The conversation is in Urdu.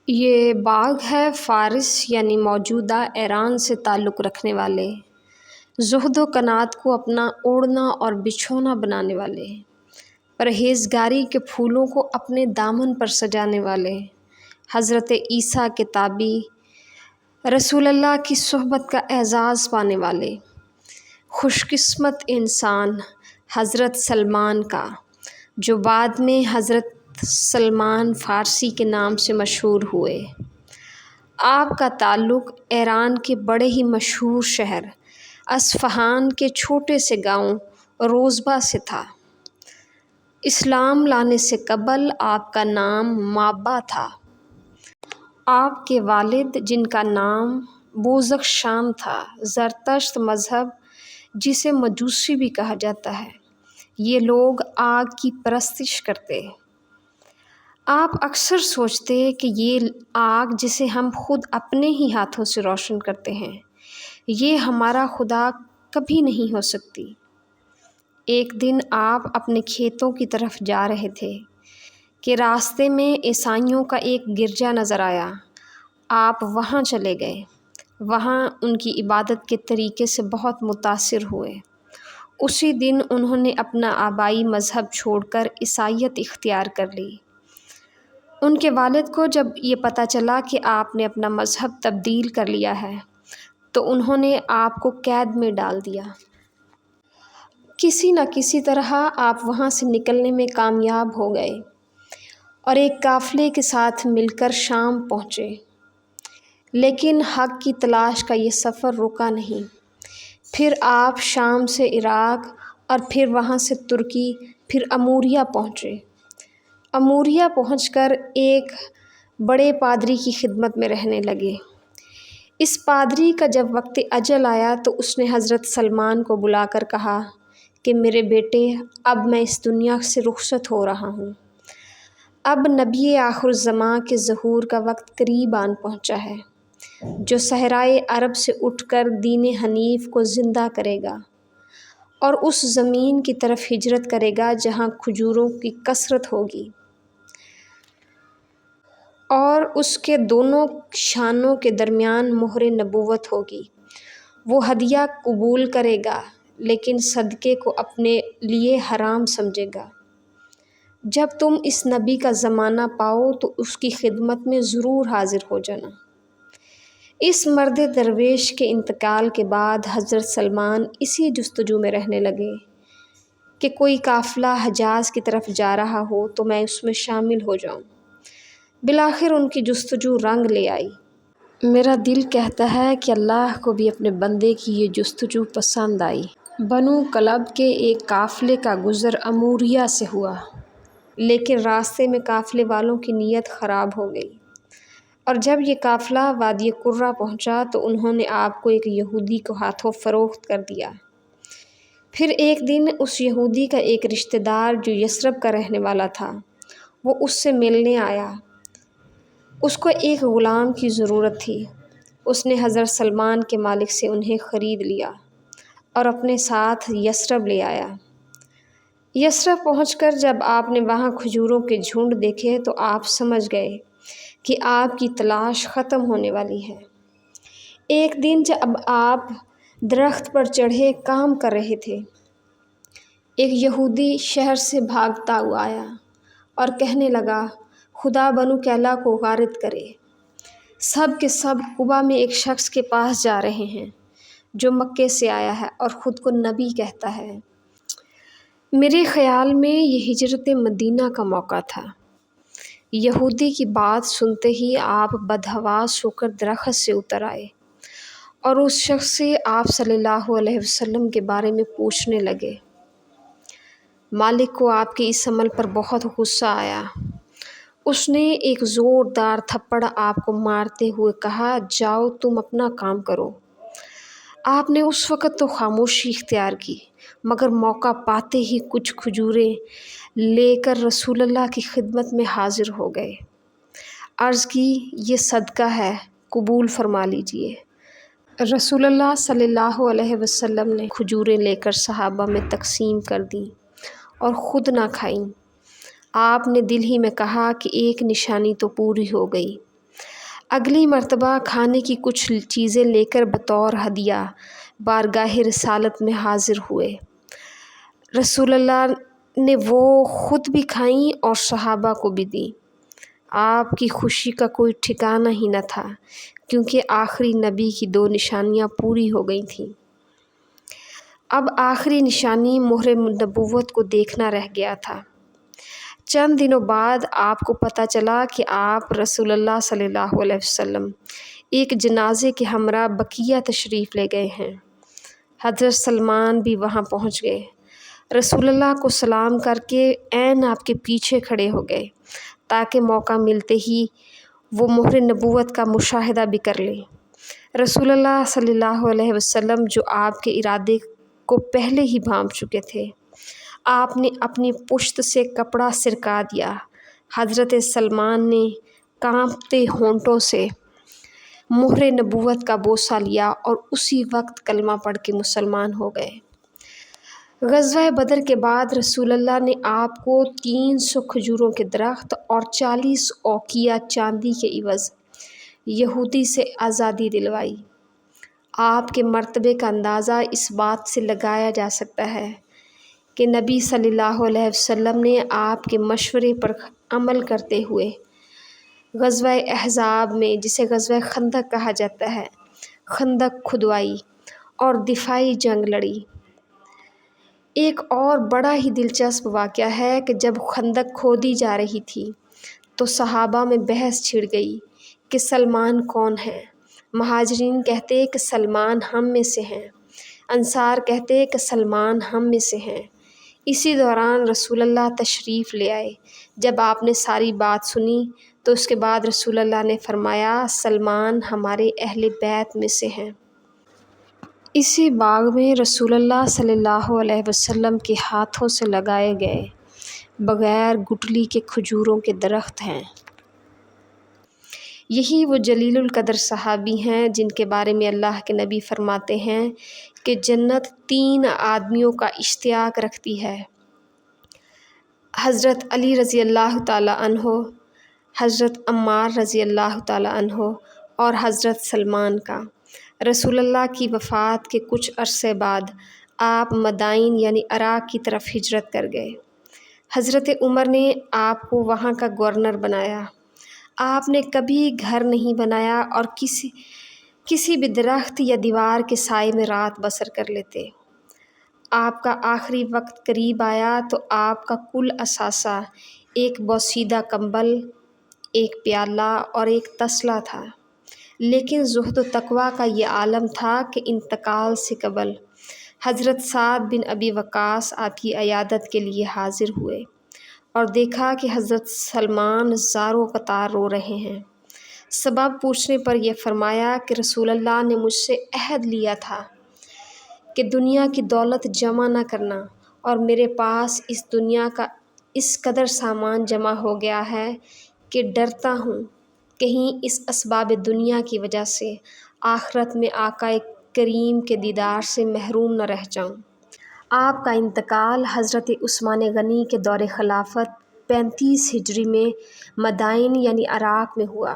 یہ باغ ہے فارس یعنی موجودہ ایران سے تعلق رکھنے والے، زہد و قناعت کو اپنا اوڑھنا اور بچھونا بنانے والے، پرہیزگاری کے پھولوں کو اپنے دامن پر سجانے والے، حضرت عیسیٰ کے تابع، رسول اللہ کی صحبت کا اعزاز پانے والے، خوش قسمت انسان حضرت سلمان کا، جو بعد میں حضرت سلمان فارسی کے نام سے مشہور ہوئے۔ آپ کا تعلق ایران کے بڑے ہی مشہور شہر اصفہان کے چھوٹے سے گاؤں روزبہ سے تھا۔ اسلام لانے سے قبل آپ کا نام مابا تھا۔ آپ کے والد، جن کا نام بوزخشان تھا، زرتشت مذہب جسے مجوسی بھی کہا جاتا ہے، یہ لوگ آگ کی پرستش کرتے۔ آپ اکثر سوچتے کہ یہ آگ جسے ہم خود اپنے ہی ہاتھوں سے روشن کرتے ہیں، یہ ہمارا خدا کبھی نہیں ہو سکتی۔ ایک دن آپ اپنے کھیتوں کی طرف جا رہے تھے کہ راستے میں عیسائیوں کا ایک گرجا نظر آیا۔ آپ وہاں چلے گئے، وہاں ان کی عبادت کے طریقے سے بہت متاثر ہوئے۔ اسی دن انہوں نے اپنا آبائی مذہب چھوڑ کر عیسائیت اختیار کر لی۔ ان کے والد کو جب یہ پتہ چلا کہ آپ نے اپنا مذہب تبدیل کر لیا ہے تو انہوں نے آپ کو قید میں ڈال دیا۔ کسی نہ کسی طرح آپ وہاں سے نکلنے میں کامیاب ہو گئے اور ایک قافلے کے ساتھ مل کر شام پہنچے۔ لیکن حق کی تلاش کا یہ سفر رکا نہیں۔ پھر آپ شام سے عراق اور پھر وہاں سے ترکی، پھر اموریہ پہنچے۔ اموریہ پہنچ کر ایک بڑے پادری کی خدمت میں رہنے لگے۔ اس پادری کا جب وقت اجل آیا تو اس نے حضرت سلمان کو بلا کر کہا کہ میرے بیٹے، اب میں اس دنیا سے رخصت ہو رہا ہوں۔ اب نبی آخر الزماں کے ظہور کا وقت قریب آن پہنچا ہے، جو صحرائے عرب سے اٹھ کر دین حنیف کو زندہ کرے گا اور اس زمین کی طرف ہجرت کرے گا جہاں کھجوروں کی کثرت ہوگی اور اس کے دونوں شانوں کے درمیان مہر نبوت ہوگی۔ وہ ہدیہ قبول کرے گا لیکن صدقے کو اپنے لیے حرام سمجھے گا۔ جب تم اس نبی کا زمانہ پاؤ تو اس کی خدمت میں ضرور حاضر ہو جانا۔ اس مرد درویش کے انتقال کے بعد حضرت سلمان اسی جستجو میں رہنے لگے کہ کوئی قافلہ حجاز کی طرف جا رہا ہو تو میں اس میں شامل ہو جاؤں۔ بالآخر ان کی جستجو رنگ لے آئی۔ میرا دل کہتا ہے کہ اللہ کو بھی اپنے بندے کی یہ جستجو پسند آئی۔ بنو کلب کے ایک قافلے کا گزر اموریہ سے ہوا، لیکن راستے میں قافلے والوں کی نیت خراب ہو گئی اور جب یہ قافلہ وادی قرہ پہنچا تو انہوں نے آپ کو ایک یہودی کو ہاتھوں فروخت کر دیا۔ پھر ایک دن اس یہودی کا ایک رشتہ دار جو یثرب کا رہنے والا تھا، وہ اس سے ملنے آیا۔ اس کو ایک غلام کی ضرورت تھی۔ اس نے حضرت سلمان کے مالک سے انہیں خرید لیا اور اپنے ساتھ یثرب لے آیا۔ یثرب پہنچ کر جب آپ نے وہاں کھجوروں کے جھنڈ دیکھے تو آپ سمجھ گئے کہ آپ کی تلاش ختم ہونے والی ہے۔ ایک دن جب آپ درخت پر چڑھے کام کر رہے تھے، ایک یہودی شہر سے بھاگتا ہوا آیا اور کہنے لگا، خدا بنو کیلا کو غارت کرے، سب کے سب قبا میں ایک شخص کے پاس جا رہے ہیں جو مکے سے آیا ہے اور خود کو نبی کہتا ہے۔ میرے خیال میں یہ ہجرت مدینہ کا موقع تھا۔ یہودی کی بات سنتے ہی آپ بدحواس ہو کر درخت سے اتر آئے اور اس شخص سے آپ صلی اللہ علیہ وسلم کے بارے میں پوچھنے لگے۔ مالک کو آپ کے اس عمل پر بہت غصہ آیا۔ اس نے ایک زوردار تھپڑ آپ کو مارتے ہوئے کہا، جاؤ تم اپنا کام کرو۔ آپ نے اس وقت تو خاموشی اختیار کی، مگر موقع پاتے ہی کچھ کھجوریں لے کر رسول اللہ کی خدمت میں حاضر ہو گئے۔ عرض کی، یہ صدقہ ہے، قبول فرما لیجئے۔ رسول اللہ صلی اللہ علیہ وسلم نے کھجوریں لے کر صحابہ میں تقسیم کر دیں اور خود نہ کھائیں۔ آپ نے دل ہی میں کہا کہ ایک نشانی تو پوری ہو گئی، اگلی مرتبہ کھانے کی کچھ چیزیں لے کر بطور ہدیہ بارگاہ رسالت میں حاضر ہوئے۔ رسول اللہ نے وہ خود بھی کھائیں اور صحابہ کو بھی دیں۔ آپ کی خوشی کا کوئی ٹھکانہ ہی نہ تھا، کیونکہ آخری نبی کی 2 نشانیاں پوری ہو گئی تھیں۔ اب آخری نشانی مہر نبوت کو دیکھنا رہ گیا تھا۔ چند دنوں بعد آپ کو پتہ چلا کہ آپ رسول اللہ صلی اللہ علیہ وسلم ایک جنازے کے ہمراہ بقیہ تشریف لے گئے ہیں۔ حضرت سلمان بھی وہاں پہنچ گئے۔ رسول اللہ کو سلام کر کے عین آپ کے پیچھے کھڑے ہو گئے تاکہ موقع ملتے ہی وہ مہر نبوت کا مشاہدہ بھی کر لیں۔ رسول اللہ صلی اللہ علیہ وسلم جو آپ کے ارادے کو پہلے ہی بھانپ چکے تھے، آپ نے اپنی پشت سے کپڑا سرکا دیا۔ حضرت سلمان نے کانپتے ہونٹوں سے مہر نبوت کا بوسہ لیا اور اسی وقت کلمہ پڑھ کے مسلمان ہو گئے۔ غزوہ بدر کے بعد رسول اللہ نے آپ کو 300 کھجوروں کے درخت اور 40 اوقیہ چاندی کے عوض یہودی سے آزادی دلوائی۔ آپ کے مرتبے کا اندازہ اس بات سے لگایا جا سکتا ہے کہ نبی صلی اللہ علیہ وسلم نے آپ کے مشورے پر عمل کرتے ہوئے غزوہ احزاب میں، جسے غزوہ خندق کہا جاتا ہے، خندق کھدوائی اور دفاعی جنگ لڑی۔ ایک اور بڑا ہی دلچسپ واقعہ ہے کہ جب خندق کھودی جا رہی تھی تو صحابہ میں بحث چھڑ گئی کہ سلمان کون ہے۔ مہاجرین کہتے کہ سلمان ہم میں سے ہیں، انصار کہتے کہ سلمان ہم میں سے ہیں۔ اسی دوران رسول اللہ تشریف لے آئے۔ جب آپ نے ساری بات سنی تو اس کے بعد رسول اللہ نے فرمایا، سلمان ہمارے اہل بیت میں سے ہیں۔ اسی باغ میں رسول اللہ صلی اللہ علیہ وسلم کے ہاتھوں سے لگائے گئے بغیر گٹلی کے کھجوروں کے درخت ہیں۔ یہی وہ جلیل القدر صحابی ہیں جن کے بارے میں اللہ کے نبی فرماتے ہیں کہ جنت 3 آدمیوں کا اشتیاق رکھتی ہے: حضرت علی رضی اللہ تعالیٰ عنہ، حضرت عمار رضی اللہ تعالیٰ عنہ اور حضرت سلمان کا۔ رسول اللہ کی وفات کے کچھ عرصے بعد آپ مدائن یعنی عراق کی طرف ہجرت کر گئے۔ حضرت عمر نے آپ کو وہاں کا گورنر بنایا۔ آپ نے کبھی گھر نہیں بنایا اور کسی بھی درخت یا دیوار کے سائے میں رات بسر کر لیتے۔ آپ کا آخری وقت قریب آیا تو آپ کا کل اثاثہ ایک بوسیدہ کمبل، ایک پیالہ اور ایک تسلا تھا، لیکن زہد و تقویٰ کا یہ عالم تھا کہ انتقال سے قبل حضرت سعد بن ابی وقاص آپ کی عیادت کے لیے حاضر ہوئے اور دیکھا کہ حضرت سلمان زاروں قطار رو رہے ہیں۔ سبب پوچھنے پر یہ فرمایا کہ رسول اللہ نے مجھ سے عہد لیا تھا کہ دنیا کی دولت جمع نہ کرنا، اور میرے پاس اس دنیا کا اس قدر سامان جمع ہو گیا ہے کہ ڈرتا ہوں کہیں اس اسباب دنیا کی وجہ سے آخرت میں آقا کریم کے دیدار سے محروم نہ رہ جاؤں۔ آپ کا انتقال حضرت عثمان غنی کے دور خلافت 35 ہجری میں مدائن یعنی عراق میں ہوا۔